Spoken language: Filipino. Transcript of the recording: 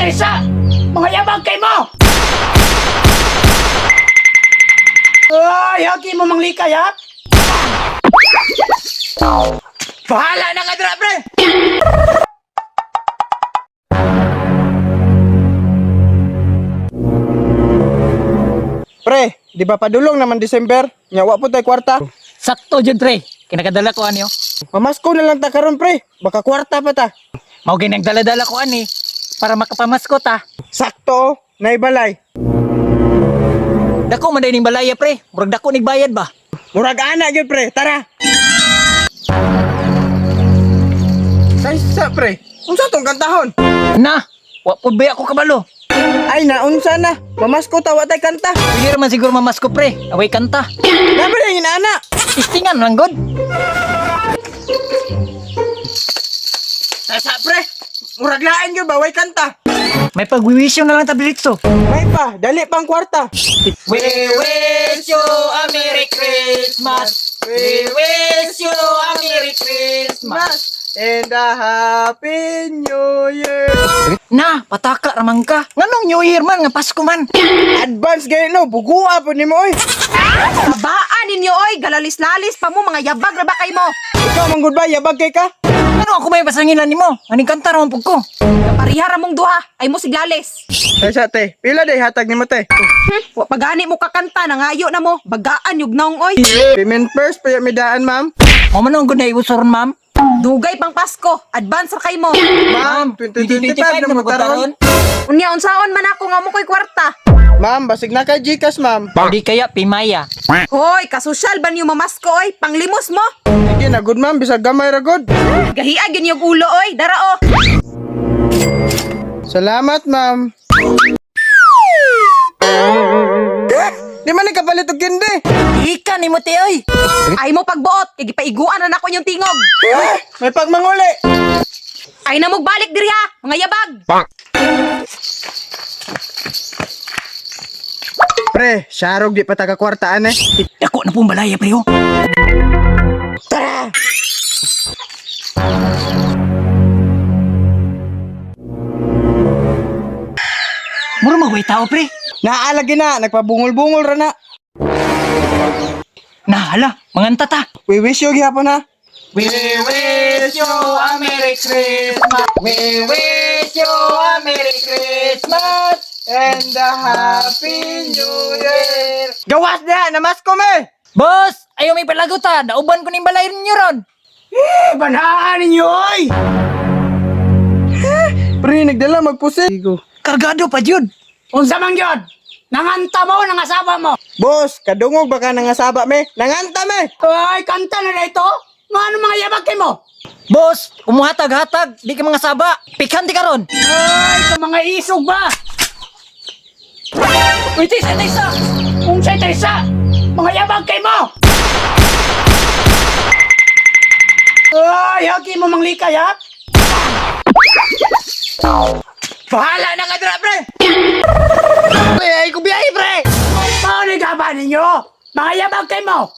Teresa! Mga yabag kay mo! Ay, hagi mo manglikay, ha? Bahala na nga dira, pre! Pre, di ba padulong naman December? Nyawa po tayo kwarta. Sakto dyan, pre. Kinakadala ko, ano? Pamasko na lang ta karon pre. Baka kwarta pa ta. Mao ginagdala-dala ko, ani. Para makapamaskot, ha? Sakto, naibalay. Dako, manday ning balaya, pre. Murag dako nigbayad ba? Murag ana gyud pre, tara. Kaysa pre, unsa tong kantahon? Na, wa po ba ako kabalo? Ay naunsa na, pamasko tawa tay kanta. Pwede naman siguro mamasko, pre. Away kanta. Nabi na inaana. Istingan lang, god. Kaysa pre, murag lain gyud ba way kanta. May pagwiwisyo na lang tabilitso. May pa, dali pang kwarta. We wish you a Merry Christmas. We wish you a Merry Christmas. And a Happy New Year. Na, pataka ramang ka. Nganong New Year man, nga Pasko man. Advance gay no, bugua po nimo oy. Babaan ninyo oy, galalis-lalis pa mo, mga yabag na ba kay mo? Ikaw man gud ba yabag kay ka? Ano ako may pasangilan ni mo? Aning kanta ramang pug ko. Parihara mong duha, ay mo siglalis. Kaysa te, pila day hatag nimo te? Wa pagani mo kakanta, nangayo na mo, bagaan yug naong oy. Payment first, paya medaan ma'am. O man ang good na iusuron, ma'am. Dugay pang Pasko, advance ra kay mo. Ma'am, 2025 na magkaroon. Unya unsaon man ako nga mo koy kwarta. Ma'am, basig na kay Gcash ma'am. Di kaya Pimaya. Hoy, kasosyal ba niyo mamasko oy? Panglimos mo. Sige na good ma'am, bisag gamay ra good. Gahiya gyud yung ulo oy, dara o. Salamat ma'am. Di man ni kapalit og kindi. Ika ni mo ti oy. Ay mo pagbuot, kay gipaiguan na nako yung tingog. May pagmanguli. Ay na mo balik diri ha, mga yabag. Pre, syarog di pa taga kwartaan eh. Dako na pong balaya, pre, oh. Tara! Mura magway tao, pre. Naalagi na, nagpabungol-bungol ra na. Nahala, manganta ta. We wish you gihapon ha. We wish you a Merry Christmas. We wish you a Merry Christmas. And a Happy New Year. Gawas na, namasko me. Boss, ayaw may palagot ha. Nauban ko ni balay ninyo ron. Banhaan ninyo oy. Pre, nagdala magpusi. Kargado pa, Jud. Unsa man gyud? Nanganta mo, nangasaba mo. Boss, kadungog baka nangasaba me. Nanganta me. Ay, kanta na dito. Ano mga yabag kay mo? Boss, umuhatag-hatag. Di ka mga saba. Pikanti ka ron. Ay, sa mga isog ba? Uy, Tisa, Tisa! Unsay Tisa? Mga yabag kay mo! Ay, hagi mo manglikay, ha? Bahala na nga dira, pre. Ay, kubiyahe, pre! Paano ka ba ninyo? Mga yabag kay mo!